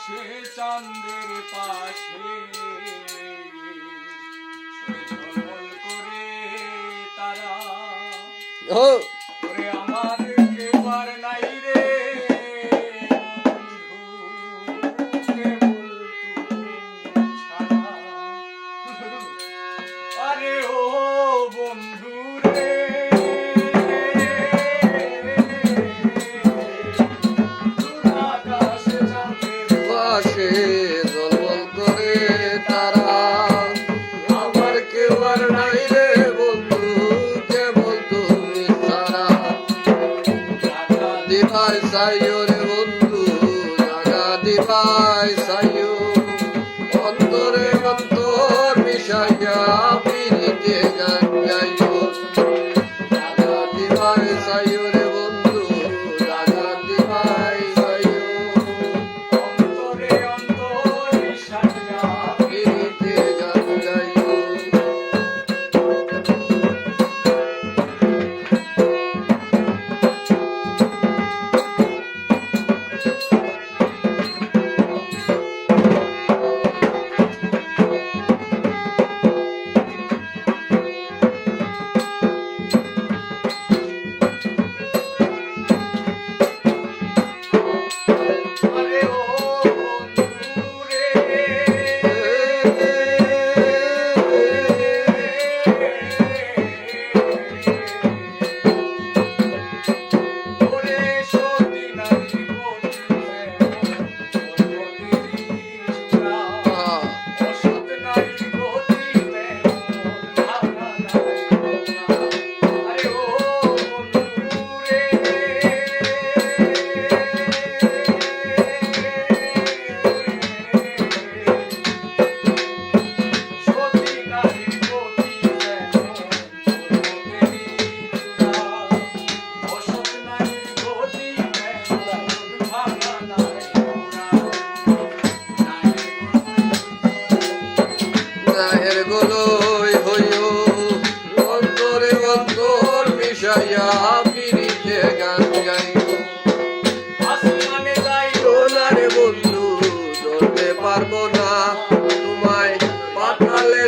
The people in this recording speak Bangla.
আকাশে চাঁদের পাশে ঝলমল করে তারা ওরে আমার কেবার নাই রে বন্ধু কেবল তুমি ছাড়া আরে ও বন্ধু রে পাশে ঝলমল করে তারা আমার কেউ আর নাই রে বন্ধু কেবল তুমি ছাড়া দিবাই সাইও রে বন্ধু জাগা দিবাই সাইও অন্তরে অন্তর মিশাইয়া পিরিতে গান গাইও জাগা দিবাই সাইও রে বন্ধু জাগা দিবাই সাইও পিরিতে গান গাইও নাহের গোলই হইও অন্তরে অন্তর মিশাইয়া পিরিতে গান গাইও আসমানে যাই সোনারে বন্ধু ধরতে পারবো না তোমায় পাতালে